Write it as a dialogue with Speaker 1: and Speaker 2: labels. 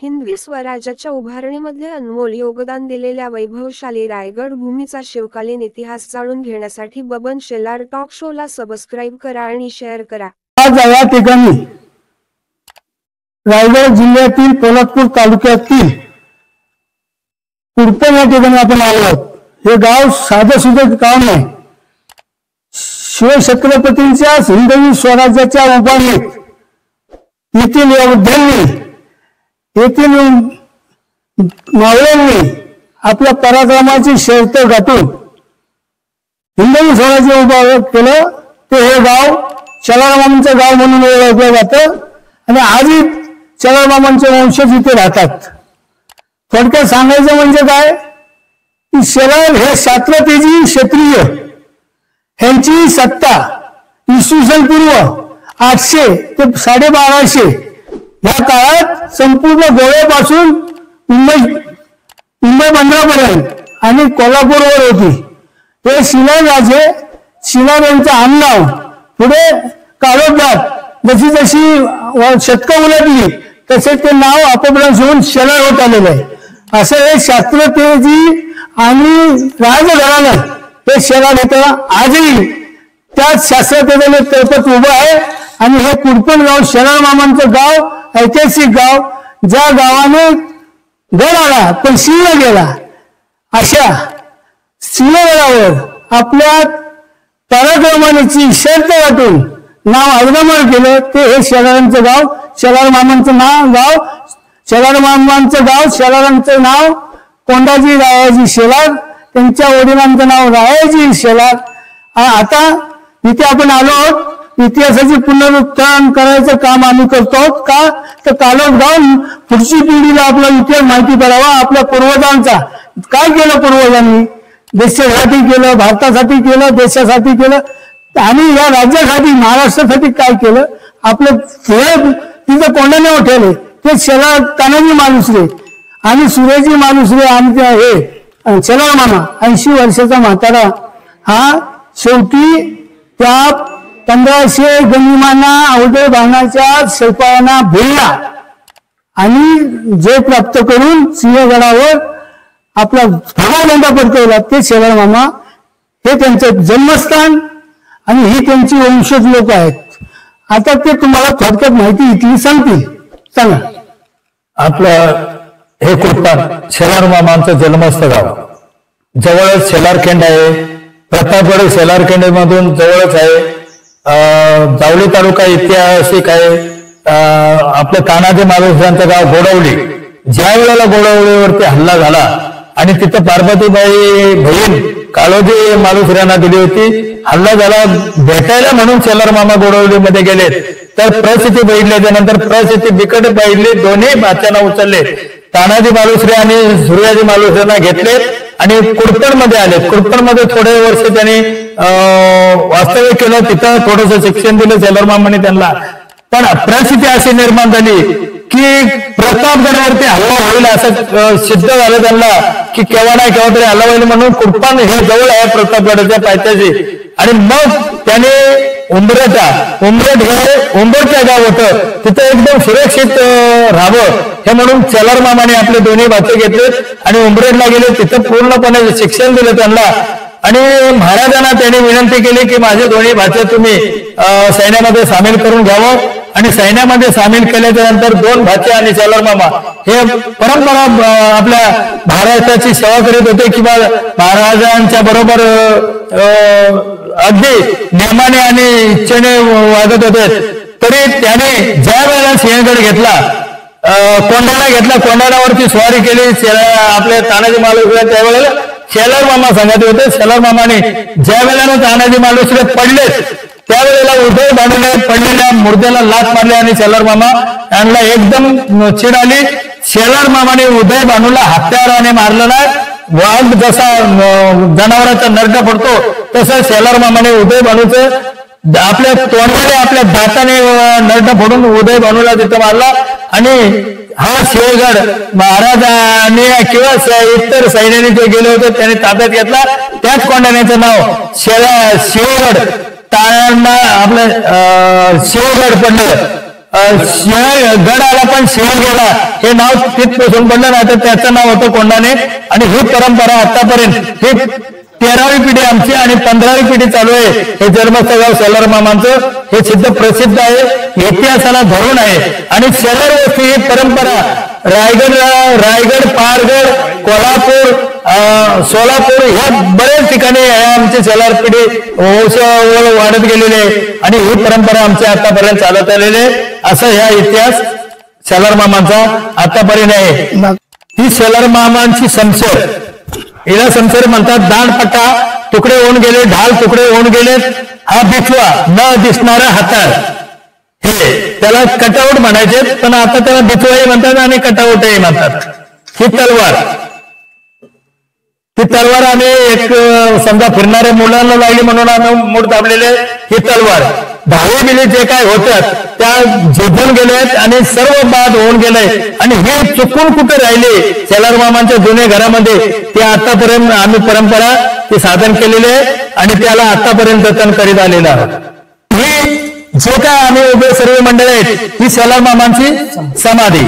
Speaker 1: हिंदवी स्वराज्याच्या उभारणीमध्ये अनमोल योगदान दिलेल्या वैभवशाली रायगड भूमीचा शिवकालीन इतिहास जाणून घेण्यासाठी बबन शेलार टॉक शोला सबस्क्राईब करा आणि शेअर करा।
Speaker 2: आज या ठिकाणी रायगड जिल्ह्यातील पोलादपूर तालुक्यातील कुडपण या ठिकाणी आपण आलो आहोत। हे गाव साधं सुधं गाव नाही, शिवछत्रपतींच्या हिंदवी स्वराज्याच्या उभारणीत येथील योद्ध्यांनी येथील मावळ्यांनी आपल्या पराक्रमाची शर्त गाठून हिंदवी स्वराज्य उभं केलं। ते हे गाव शेलारमामांचं गाव म्हणून ओळखलं जातं आणि आजही शेलारमामांचे वंशज इथे राहतात। थोडक्यात सांगायचं म्हणजे काय की शेलार हे क्षत्रतेजी क्षत्रिय यांची सत्ता इसवी सन पूर्व 800 ते 1250 या काळात संपूर्ण गोव्यापासून मुंबई बंदरापर्यंत आणि कोल्हापूरवर होती। हे शिलार राजे शिलार यांचं आडनाव पुढे काळोखात जशी जशी शतकं उलटली तसे ते नाव आपोआप घेऊन शेलार होत आलेलं आहे। असं हे क्षत्रतेजी आणि राजघराणं हे शेलार होतं। आजही त्याच शास्त्रतेने तळपत उभं आहे आणि हे कुडपण गाव शेलारमामांचं गाव, ऐतिहासिक गाव, ज्या गावाने गड आला पण सिंह गेला अशा सिंहगडावर आपल्या पराक्रमाची शर्त गाठून नाव अजरामर केलं। ते हे शेलारांचं गाव, शेलारमामांचं गाव, शेलारांचं नाव कोंडाजी रायाजी शेलार, त्यांच्या वडिलांचं नाव रायाजी शेलार। आता इथे आपण आलो आहोत, इतिहासाचे पुनरुत्थान करायचं काम आम्ही करतो आहोत। का तर कालोख जाऊन पुढची पिढीला आपला इतिहास माहिती पडावा। आपल्या पूर्वजांचा काय केलं, पूर्वजांनी देशासाठी केलं, भारतासाठी केलं, देशासाठी केलं आणि या राज्यासाठी महाराष्ट्रासाठी काय केलं। आपलं तिथं कोंडाने ठेवले ते शेलार तानाजी मालुसरे आणि सुरेजी मालुसरे आमच्या हे शेलारमामा 80 वर्षाचा म्हातारा हा शेवटी त्या 1500 गनिमांना अवघे बाणाच्या शिपायांना भिडला आणि जय प्राप्त करून सिंहगडावर आपला भगवा झेंडा फडकवला। ते शेलारमामा हे त्यांचं जन्मस्थान आणि ही त्यांची वंशज लोक आहेत। आता ते तुम्हाला थोडक्यात माहिती इथली सांगतील। सांगा।
Speaker 3: आपलं हे कुडपण शेलारमामांचं जन्मस्थ गाव, जवळच शेलारखेंड आहे। प्रतापगड शेलारखेंड मधून जवळच आहे। जावळी तालुका ऐतिहासिक आहे। आपलं तानाजी मालुसऱ्यांचं गाव गोडवली, ज्या वेळेला गोडवलीवरती हल्ला झाला आणि तिथं पार्वतीबाई बहीण काळोजी मालुसऱ्यांना दिली होती, हल्ला झाला भेटायला म्हणून शेलारमामा गोडवलीमध्ये गेले तर परिस्थिती बघितल्याच्या नंतर परिस्थिती बिकट पाहिली। दोन्ही भाच्यांना उचलले, तानाजी मालुसरे आणि सूर्याजी मालुसऱ्यांना घेतले आणि कुडपण मध्ये आले। कुडपण मध्ये थोडे वर्ष त्यांनी वास्तव्य केलं, तिथं थोडंसं शिक्षण दिलं शेलारमामांनी त्यांना। पण परिस्थिती अशी निर्माण झाली की प्रतापगडावरती हल्ला होईल असं सिद्ध झालं त्यांना की केव्हा नाही केव्हा तरी हल्ला होईल म्हणून कुडपण हे जवळ आहे प्रतापगडाच्या पायथ्याशी। आणि मग त्याने उंबरट हे उंबरटचं गाव होतं, तिथं एकदम सुरक्षित राहावं हे म्हणून शेलारमामाने आपले दोन्ही भाचे घेतले आणि उंबरटला गेले। तिथं पूर्णपणे शिक्षण दिलं त्यांना आणि महाराजांना त्यांनी विनंती केली की माझे दोन्ही भाचे तुम्ही सैन्यामध्ये सामील करून घ्यावं। आणि सैन्यामध्ये सामील केल्याच्या नंतर दोन भाचे आणि शेलारमामा हे परंपरा आपल्या महाराष्ट्राची सेवा करीत होते किंवा महाराजांच्या बरोबर अगदी नेमाने आणि इच्छेने वागत होते। तरी त्याने ज्या वेळेला सिंहगड घेतला, कोंढाणा घेतला, कोंढाणावरती स्वारी केली आपले तानाजी मालुसरे, त्यावेळेला शेलारमामा सांगत होते। शेलारमामाने ज्या वेळेला तानाजी मालुसरे पडले त्यावेळेला उदय भानूने पडलेल्या मुर्द्याला लाथ मारली आणि शेलारमामा यांना एकदम चिड आली। शेलारमामाने उदय भानूला हत्याराने मारलं नाही, वाघ जसा जनावरांचा नरडा पडतो तसं शेलारमामाने उदय भानूचं आपल्या तोंडाने आपल्या दाताने नरडा फोडून उदय भानूला तिथं मारला। आणि हा सिंहगड महाराजांनी किंवा इतर सैन्याने जे गेले होते त्यांनी ताब्यात घेतला। त्याच कोंढाण्याचं नाव शिवगड आपलं शिवगड पडलं। गड आला पण शिव गेला हे नाव तिथपासून पडलं नाही तर त्याचं नाव होतं कोंडाणे. आणि ही परंपरा आतापर्यंत ही 13वी पिढी आमची आणि 15वी पिढी चालू आहे. हे जन्मस्थळ गाव शेलार मामांचं हे सिद्ध प्रसिद्ध आहे, इतिहासाला धरून आहे. आणि शेलार वस्ती ही परंपरा रायगड, पहाडगड, कोल्हापूर, सोलापूर ह्या बऱ्याच ठिकाणी आमची शेलार पिढी वाढत गेलेली आहे आणि ही परंपरा आमची आतापर्यंत चालत आलेली आहे. असं ह्या इतिहास शेलार मामांचा आतापर्यंत आहे. ही शेलार मामांची समसर, हिला समसर म्हणतात. दांडपट्टा तुकडे होऊन गेले, ढाल तुकडे होऊन गेले. हा बिचवा न दिसणारा हाताळ, हे त्याला कटआउट म्हणायचे, पण आता त्याला बिचवाही म्हणतात आणि कटआउटही म्हणतात. ही तलवार आम्ही एक समजा फिरणाऱ्या मुलांना लागली म्हणून आम्ही मूठ दाबलेले. ही तलवार दहावी बिली जे काय होतात त्या झोपून गेलेत आणि सर्व बाद होऊन गेले. आणि हे चुकून कुठे राहिले शेलार मामांच्या जुन्या घरामध्ये, ते आतापर्यंत आम्ही परंपरा ते साधन केलेले आहे आणि त्याला आतापर्यंत जतन करीत आलेलं आहोत. ही जे काय आम्ही उभे सर्व मंडळ आहेत ही शेलार मामांची समाधी.